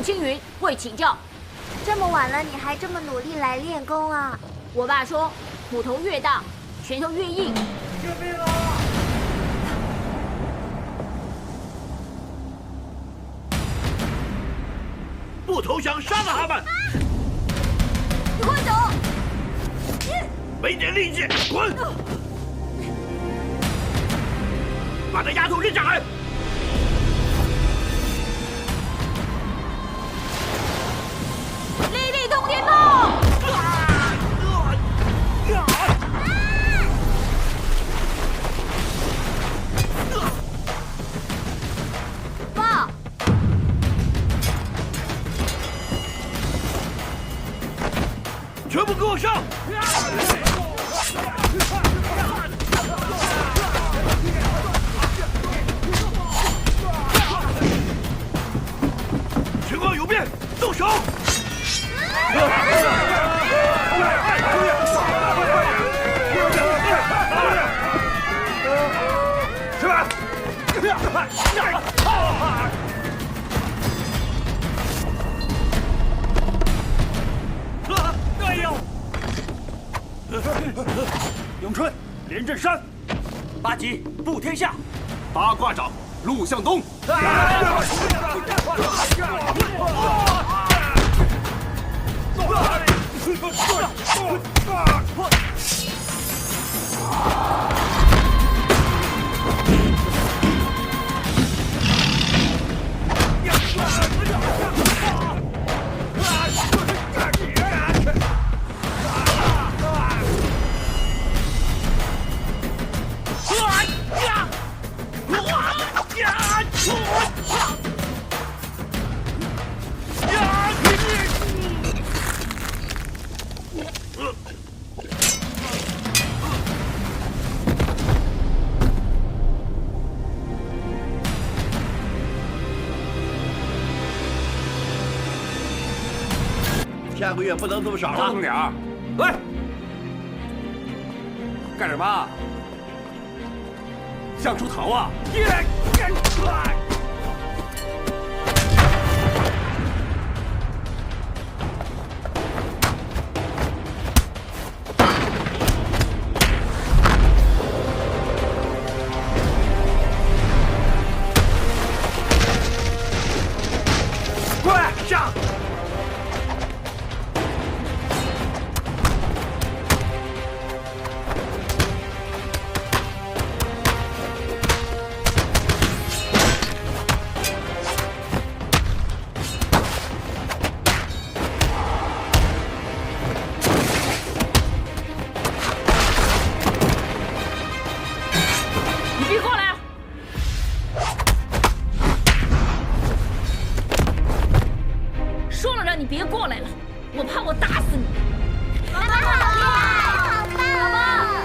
青云为请教。这么晚了，你还这么努力来练功啊？我爸说，斧头越大，拳头越硬。救命啊！不投降，杀了他们！你快走！没点力气，滚！把那丫头拎下来！立地通天炮！爸！全部给我上！情况有变，动手！吃饭！哎呦！咏春，连震山；八极，布天下；八卦掌，路向东。下个月不能这么少了。重点儿，来，干什么？向出逃啊！过来，上！你别过来啊！说了让你别过来了，我怕我打死你。妈妈好厉害，好棒！妈妈，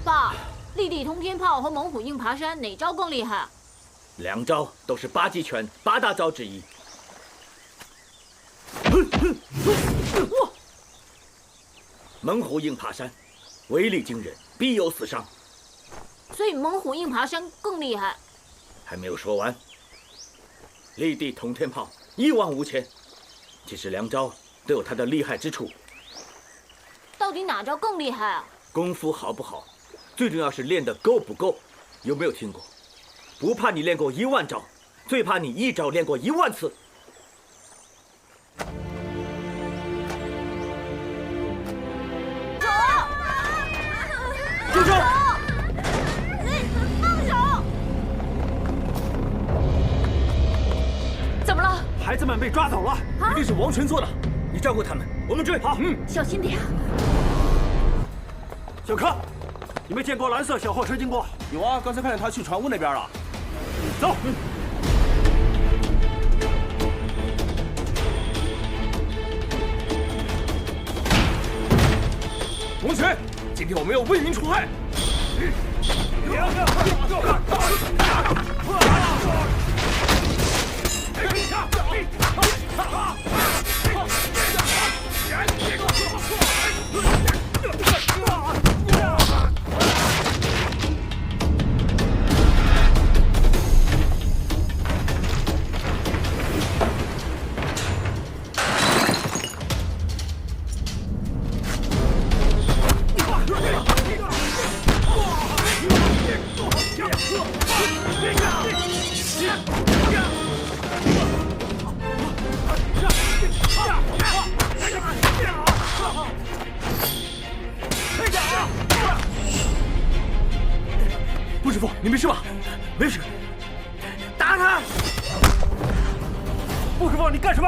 爸，立地通天炮和猛虎硬爬山哪招更厉害？两招都是八极拳八大招之一。哇！猛虎硬爬山，威力惊人，必有死伤。所以猛虎硬爬山更厉害。还没有说完。立地通天炮一往无前，其实两招都有它的厉害之处。到底哪招更厉害啊？功夫好不好，最重要是练得够不够。有没有听过？不怕你练过10000招，最怕你一招练过10000次。走啊！住手！放手！怎么了？孩子们被被抓走了，一定是王权做的。你照顾他们，我们追。好，小心点。小柯，你没见过蓝色小货车经过？有啊，刚才看见他去船坞那边了。走。王权，今天我们要为民除害。陆师傅，你没事吧？没事。打他！顾师傅，你干什么？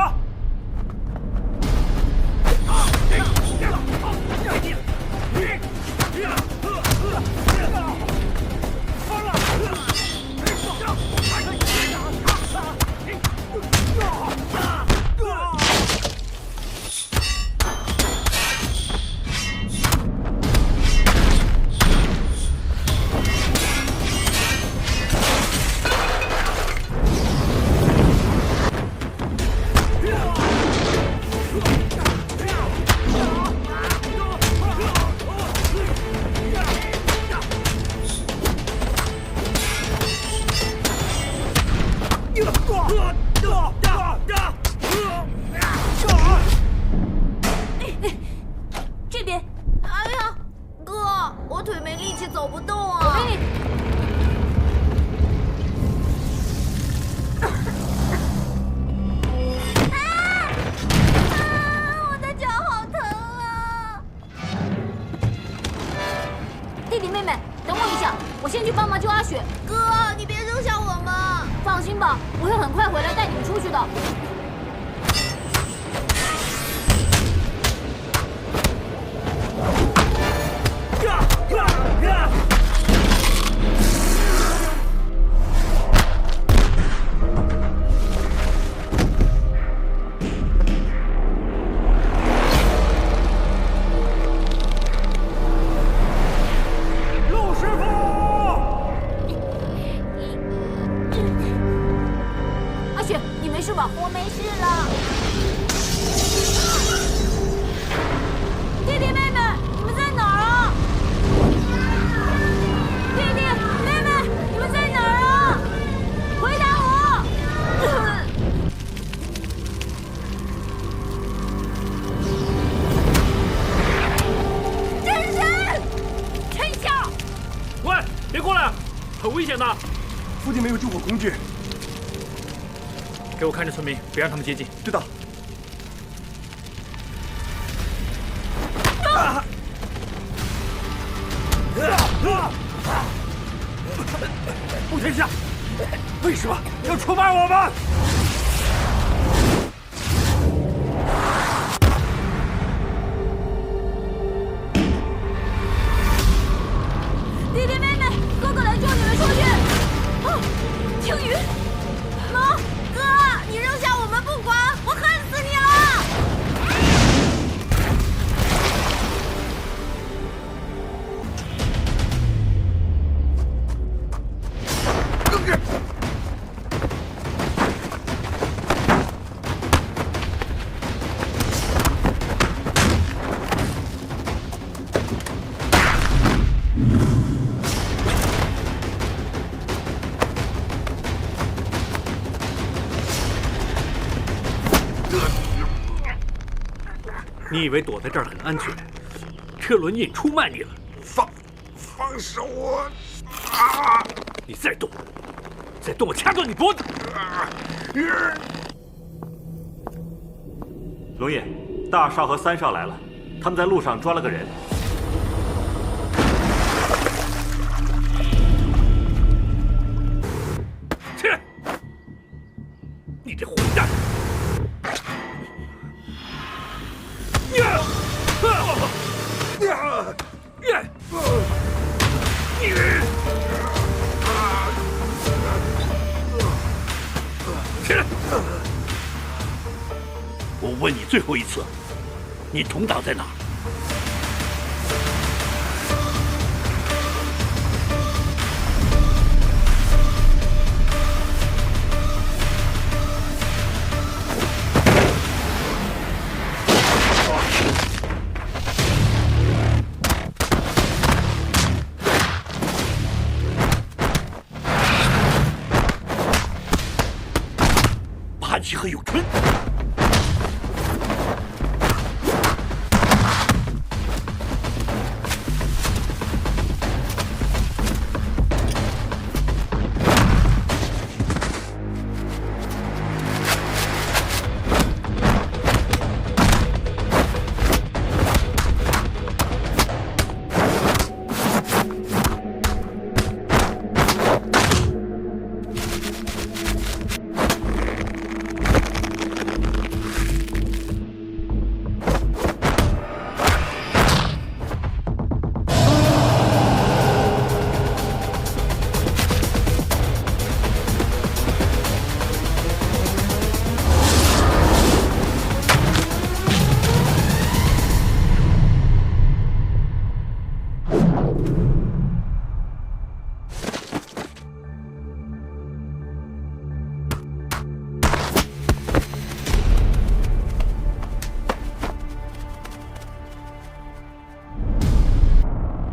这边，哎呀，哥，我腿没力气，走不动啊！我的脚好疼啊！弟弟妹妹，等我一下，我先去帮忙救阿雪。哥，你别扔下我们！放心吧，我会很快回来带你们出去的。陆师傅，阿雪，你没事吧？我没事了。弟弟妹妹，你们在哪儿啊？弟弟妹妹，你们在哪儿啊？回答我！真神，陈晓，喂，别过来，很危险的。附近没有救火工具。给我看着村民，别让他们接近。知道。穆天下，为什么要出卖我们？弟弟妹妹，哥哥来救你们出去！啊，青云，妈，哥，你扔下我们不管，我恨死你了！你以为躲在这儿很安全？车轮印出卖你了！放手我！你再动，我掐断你脖子！龙爷，大少和三少来了，他们在路上抓了个人。切！你这混蛋！起来！我问你最后一次，你同党在哪？八旗和咏春。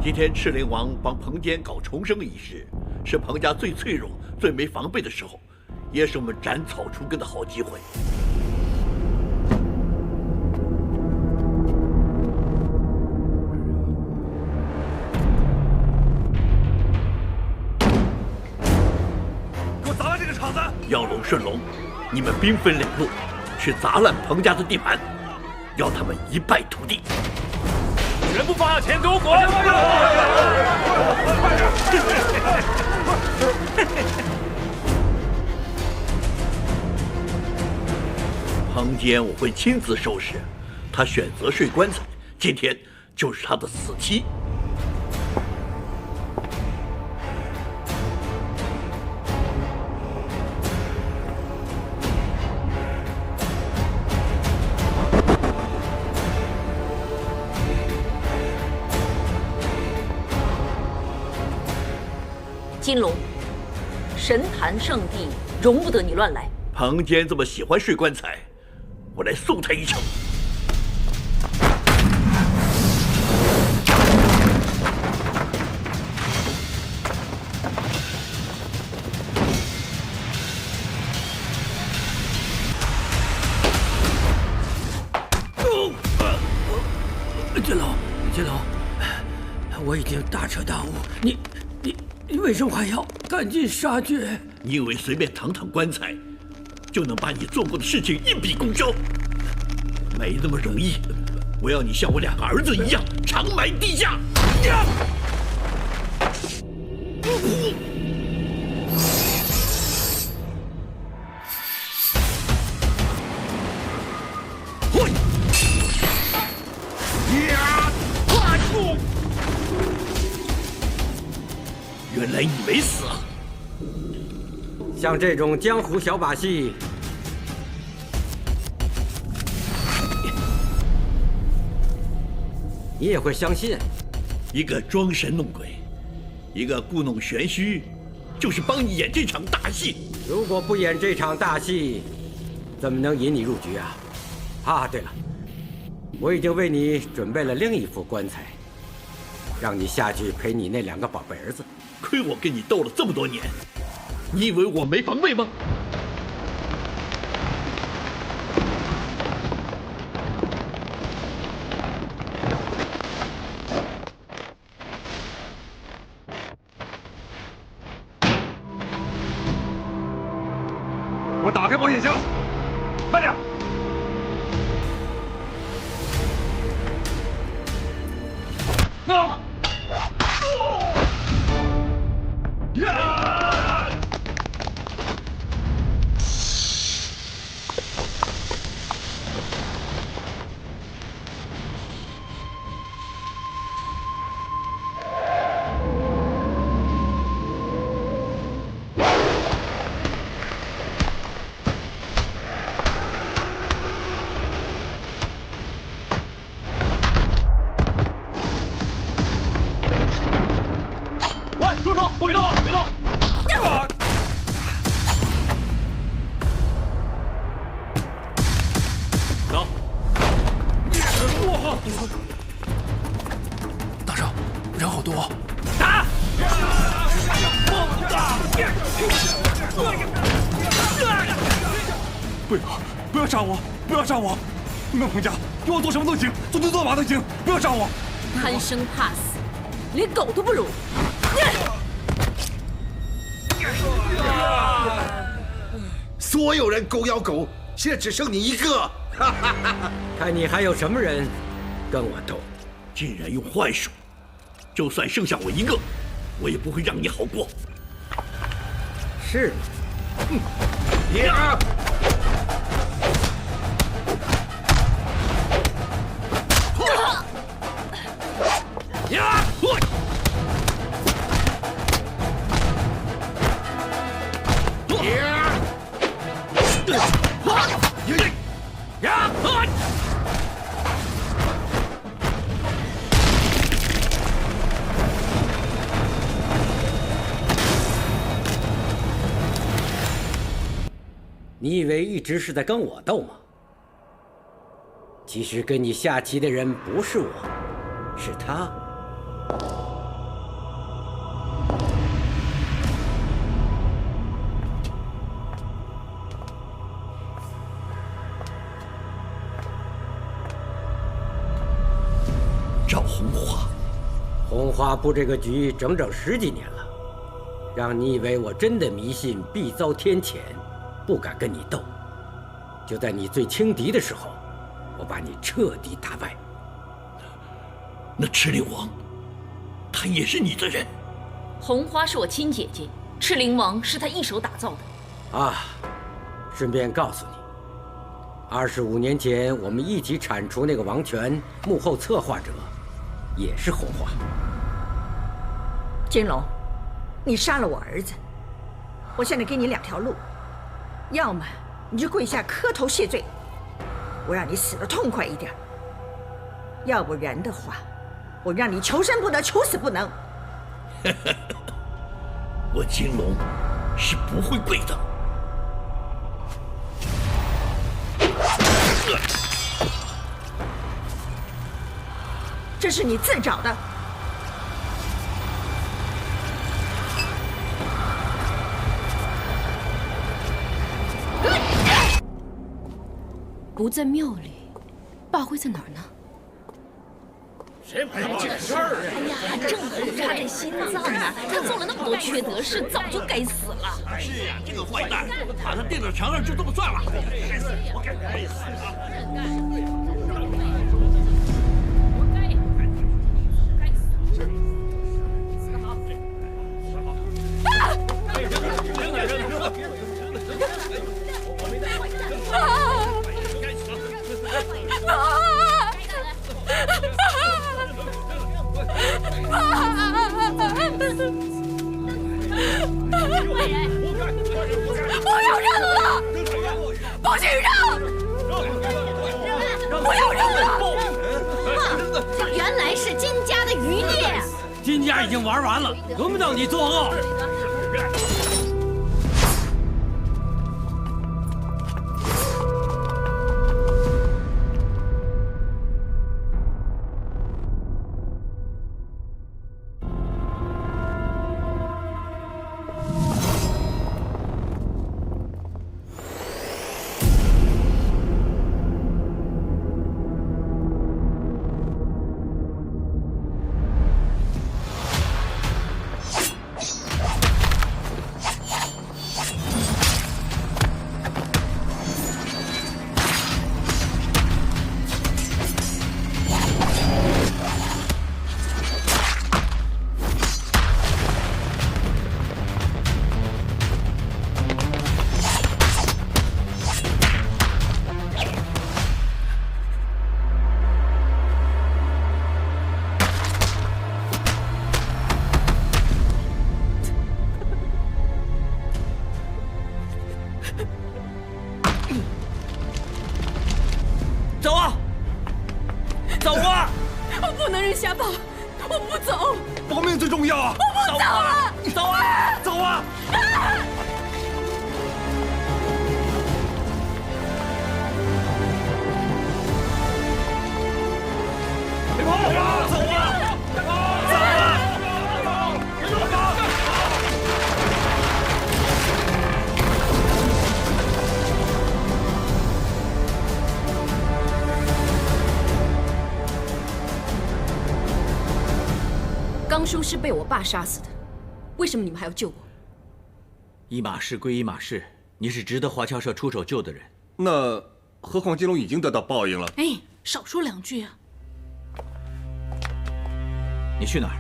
今天赤灵王帮彭坚搞重生仪式，是彭家最脆弱、最没防备的时候，也是我们斩草除根的好机会。给我砸烂这个场子！要龙顺龙，你们兵分两路，去砸烂彭家的地盘，要他们一败涂地。全部放下钱，给我滚！彭坚我会亲自收拾，他选择睡棺材，今天就是他的死期。金龙，神坛圣地容不得你乱来。彭坚这么喜欢睡棺材，我来送他一程。金龙，我已经大彻大悟，你为什么还要赶尽杀绝？你以为随便躺躺棺材，就能把你做过的事情一笔勾销？没那么容易。我要你像我两个儿子一样，长埋地下。原来你没死啊！像这种江湖小把戏，你也会相信？一个装神弄鬼，一个故弄玄虚，就是帮你演这场大戏。如果不演这场大戏，怎么能引你入局啊？啊，对了，我已经为你准备了另一副棺材，让你下去陪你那两个宝贝儿子。亏我跟你斗了这么多年，你以为我没防备吗？我打开保险箱，慢点。啊！大圣，人好多。打！不要杀我！不要杀我！你们彭家要我做什么都行，做牛做马都行，不要杀我！贪生怕死，连狗都不如。所有人狗咬狗，现在只剩你一个。看你还有什么人跟我斗？竟然用幻术，就算剩下我一个，我也不会让你好过。是吗？呀！呀！你以为一直是在跟我斗吗？其实跟你下棋的人不是我，是他。赵红花，红花布这个局整整10几年了，让你以为我真的迷信必遭天谴，不敢跟你斗。就在你最轻敌的时候，我把你彻底打败。那赤灵王，他也是你的人？红花是我亲姐姐，赤灵王是她一手打造的。啊，顺便告诉你，25年前我们一起铲除那个王权，幕后策划者也是红花。金龙，你杀了我儿子，我现在给你2条路，要么你就跪下磕头谢罪，我让你死得痛快一点；要不然的话，我让你求生不得，求死不能。我金龙是不会跪的。这是你自找的。不在庙里，爸会在哪儿呢？谁把这个事儿？哎呀，正好插在心脏啊！他做了那么多缺德事，早就该死了。是呀，这个坏蛋，把他钉到墙上就这么算了。该死，我该死啊！不要扔了！不许扔！不要扔了！原来是金家的余孽。金家已经玩完了，轮不到你作恶。走啊！走啊！我不能扔下爸，我不走，保命最重要啊！我不走了！走啊！走啊！刚叔是被我爸杀死的，为什么你们还要救我？一码事归一码事，你是值得华侨社出手救的人。那何况金龙已经得到报应了。哎，少说两句啊！你去哪儿？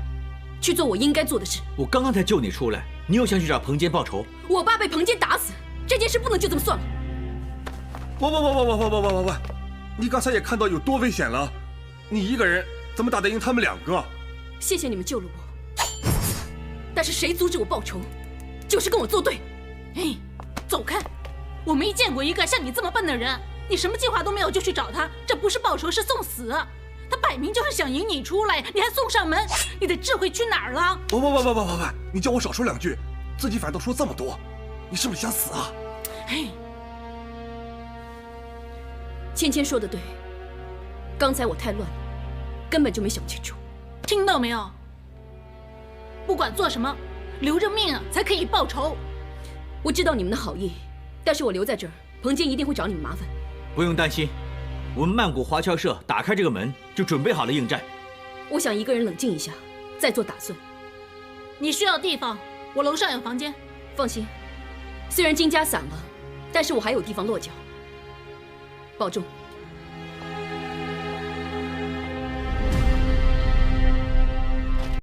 去做我应该做的事。我刚刚才救你出来，你又想去找彭坚报仇？我爸被彭坚打死，这件事不能就这么算了。喂！你刚才也看到有多危险了，你一个人怎么打得赢他们2个？谢谢你们救了我，但是谁阻止我报仇，就是跟我作对。哎，走开！我没见过一个像你这么笨的人。你什么计划都没有就去找他，这不是报仇是送死。他摆明就是想引你出来，你还送上门，你的智慧去哪儿了？喂！你叫我少说2句，自己反倒说这么多，你是不是想死啊？哎，芊芊说的对，刚才我太乱了，根本就没想清楚。听到没有？不管做什么，留着命才可以报仇。我知道你们的好意，但是我留在这儿，彭坚一定会找你们麻烦。不用担心，我们曼谷华侨社打开这个门就准备好了应战。我想一个人冷静一下，再做打算。你需要地方，我楼上有房间。放心，虽然金家散了，但是我还有地方落脚。保重。